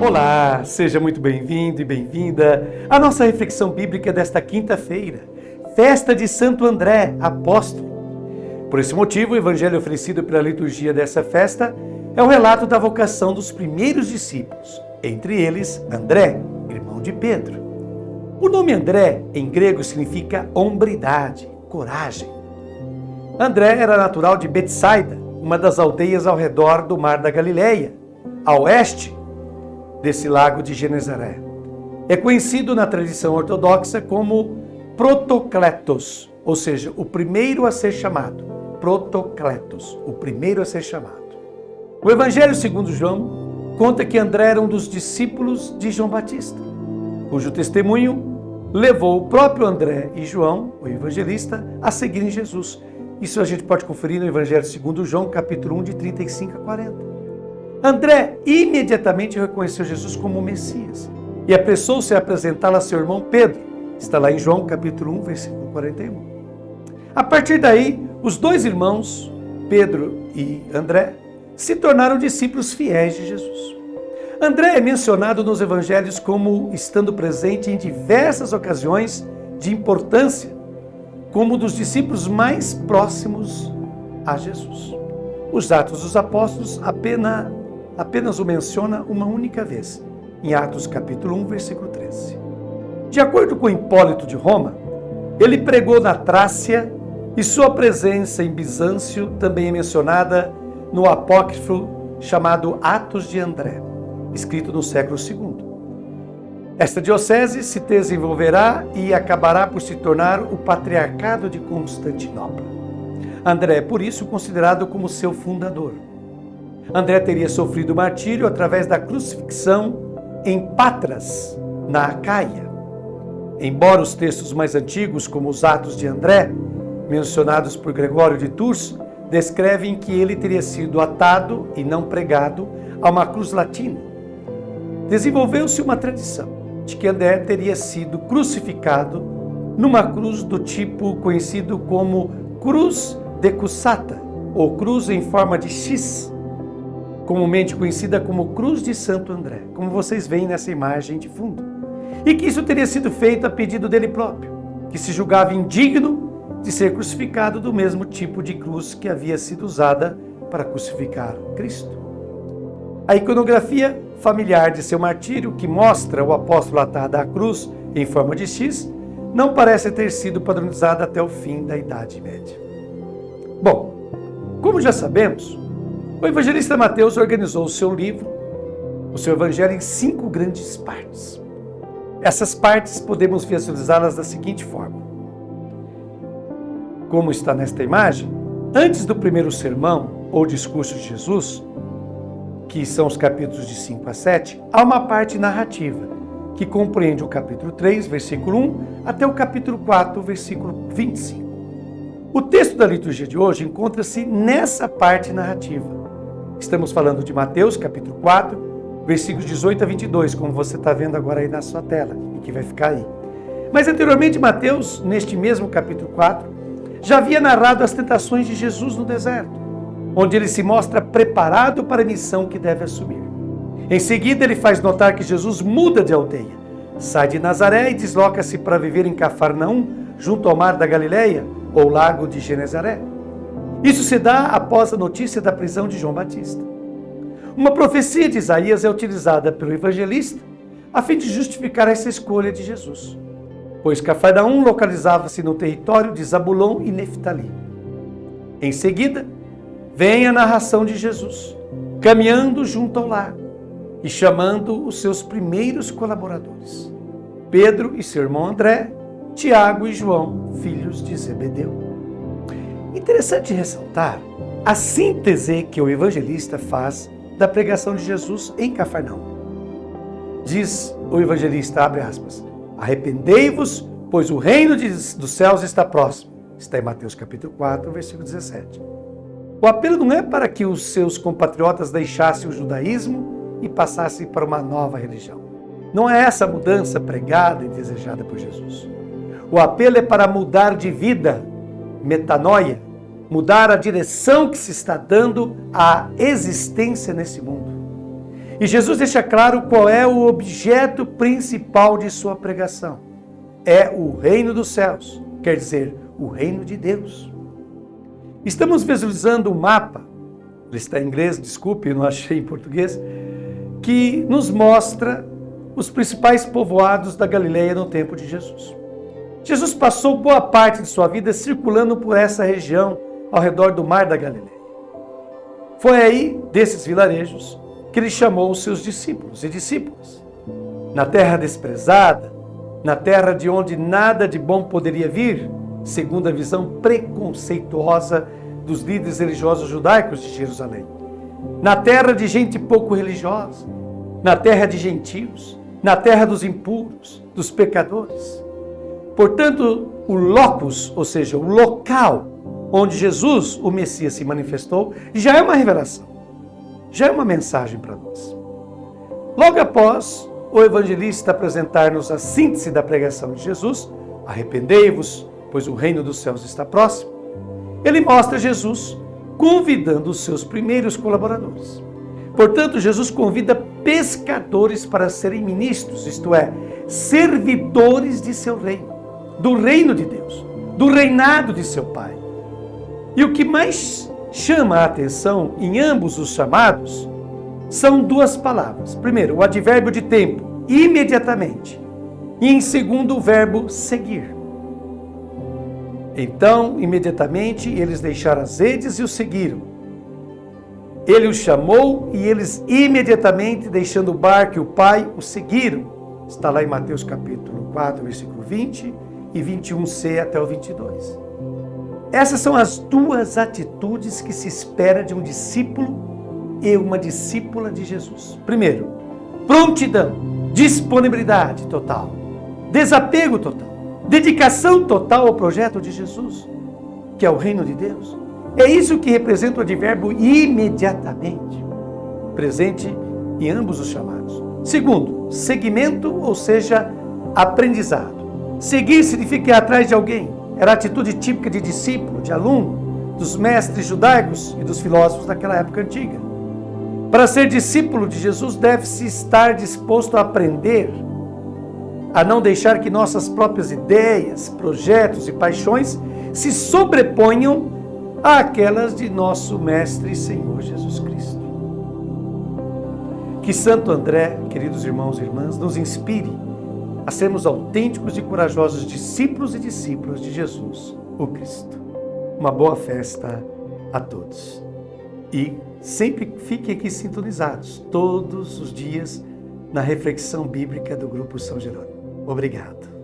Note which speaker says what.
Speaker 1: Olá, seja muito bem-vindo e bem-vinda à nossa reflexão bíblica desta quinta-feira, festa de Santo André, apóstolo. Por esse motivo, o evangelho oferecido pela liturgia dessa festa é o relato da vocação dos primeiros discípulos, entre eles André, irmão de Pedro. O nome André, em grego, significa hombridade, coragem. André era natural de Betsaida, uma das aldeias ao redor do Mar da Galileia, a oeste desse lago de Genezaré. É conhecido na tradição ortodoxa como Protokletos, ou seja, o primeiro a ser chamado. Protokletos, o primeiro a ser chamado. O Evangelho segundo João conta que André era um dos discípulos de João Batista, cujo testemunho levou o próprio André e João, o evangelista, a seguirem Jesus. Isso a gente pode conferir no Evangelho segundo João, capítulo 1, de 35 a 40. André imediatamente reconheceu Jesus como o Messias e apressou-se a apresentá-lo a seu irmão Pedro. Está lá em João, capítulo 1, versículo 41. A partir daí, os dois irmãos, Pedro e André, se tornaram discípulos fiéis de Jesus. André é mencionado nos evangelhos como estando presente em diversas ocasiões de importância, como um dos discípulos mais próximos a Jesus. Os Atos dos Apóstolos apenas o menciona uma única vez, em Atos capítulo 1, versículo 13. De acordo com Hipólito de Roma, ele pregou na Trácia e sua presença em Bizâncio também é mencionada no apócrifo chamado Atos de André, escrito no século II. Esta diocese se desenvolverá e acabará por se tornar o Patriarcado de Constantinopla. André é, por isso, considerado como seu fundador. André teria sofrido martírio através da crucifixão em Patras, na Acaia. Embora os textos mais antigos, como os Atos de André, mencionados por Gregório de Tours, descrevem que ele teria sido atado e não pregado a uma cruz latina. Desenvolveu-se uma tradição de que André teria sido crucificado numa cruz do tipo conhecido como cruz decussata, ou cruz em forma de X, comumente conhecida como Cruz de Santo André, como vocês veem nessa imagem de fundo. E que isso teria sido feito a pedido dele próprio, que se julgava indigno de ser crucificado do mesmo tipo de cruz que havia sido usada para crucificar Cristo. A iconografia familiar de seu martírio, que mostra o apóstolo atado à cruz em forma de X, não parece ter sido padronizada até o fim da Idade Média. Bom, como já sabemos, o evangelista Mateus organizou o seu livro, o seu evangelho, em 5 grandes partes. Essas partes podemos visualizá-las da seguinte forma. Como está nesta imagem, antes do primeiro sermão ou discurso de Jesus, que são os capítulos de 5 a 7, há uma parte narrativa, que compreende o capítulo 3, versículo 1, até o capítulo 4, versículo 25. O texto da liturgia de hoje encontra-se nessa parte narrativa. Estamos falando de Mateus, capítulo 4, versículos 18 a 22, como você está vendo agora aí na sua tela, e que vai ficar aí. Mas anteriormente, Mateus, neste mesmo capítulo 4, já havia narrado as tentações de Jesus no deserto, onde ele se mostra preparado para a missão que deve assumir. Em seguida, ele faz notar que Jesus muda de aldeia, sai de Nazaré e desloca-se para viver em Cafarnaum, junto ao Mar da Galileia, ou Lago de Genezaré. Isso se dá após a notícia da prisão de João Batista. Uma profecia de Isaías é utilizada pelo evangelista a fim de justificar essa escolha de Jesus, pois Cafarnaum localizava-se no território de Zabulon e Neftali. Em seguida, vem a narração de Jesus, caminhando junto ao lago e chamando os seus primeiros colaboradores, Pedro e seu irmão André, Tiago e João, filhos de Zebedeu. Interessante ressaltar a síntese que o evangelista faz da pregação de Jesus em Cafarnaum. Diz o evangelista, abre aspas, arrependei-vos, pois o reino dos céus está próximo. Está em Mateus capítulo 4, versículo 17. O apelo não é para que os seus compatriotas deixassem o judaísmo e passassem para uma nova religião. Não é essa a mudança pregada e desejada por Jesus. O apelo é para mudar de vida, metanoia, mudar a direção que se está dando à existência nesse mundo. E Jesus deixa claro qual é o objeto principal de sua pregação. É o reino dos céus, quer dizer, o reino de Deus. Estamos visualizando um mapa, ele está em inglês, desculpe, eu não achei em português, que nos mostra os principais povoados da Galileia no tempo de Jesus. Jesus passou boa parte de sua vida circulando por essa região ao redor do mar da Galileia. Foi aí, desses vilarejos, que ele chamou os seus discípulos e discípulas. Na terra desprezada, na terra de onde nada de bom poderia vir, segundo a visão preconceituosa dos líderes religiosos judaicos de Jerusalém. Na terra de gente pouco religiosa, na terra de gentios, na terra dos impuros, dos pecadores. Portanto, o locus, ou seja, o local onde Jesus, o Messias, se manifestou, já é uma revelação, já é uma mensagem para nós. Logo após o evangelista apresentar-nos a síntese da pregação de Jesus, arrependei-vos, pois o reino dos céus está próximo, ele mostra Jesus convidando os seus primeiros colaboradores. Portanto, Jesus convida pescadores para serem ministros, isto é, servidores de seu reino, do reino de Deus, do reinado de seu Pai. E o que mais chama a atenção em ambos os chamados são duas palavras. Primeiro, o advérbio de tempo, imediatamente. E em segundo, o verbo seguir. Então, imediatamente, eles deixaram as redes e o seguiram. Ele os chamou e eles imediatamente, deixando o barco e o Pai, o seguiram. Está lá em Mateus capítulo 4, versículo 20 e 21c até o 22. Essas são as duas atitudes que se espera de um discípulo e uma discípula de Jesus. Primeiro, prontidão, disponibilidade total, desapego total, dedicação total ao projeto de Jesus, que é o reino de Deus. É isso que representa o advérbio imediatamente, presente em ambos os chamados. Segundo, seguimento, ou seja, aprendizado. Seguir significa ir atrás de alguém. Era a atitude típica de discípulo, de aluno, dos mestres judaicos e dos filósofos daquela época antiga. Para ser discípulo de Jesus, deve-se estar disposto a aprender, a não deixar que nossas próprias ideias, projetos e paixões se sobreponham àquelas de nosso Mestre e Senhor Jesus Cristo. Que Santo André, queridos irmãos e irmãs, nos inspire a sermos autênticos e corajosos discípulos e discípulas de Jesus, o Cristo. Uma boa festa a todos. E sempre fiquem aqui sintonizados, todos os dias, na reflexão bíblica do Grupo São Jerônimo. Obrigado.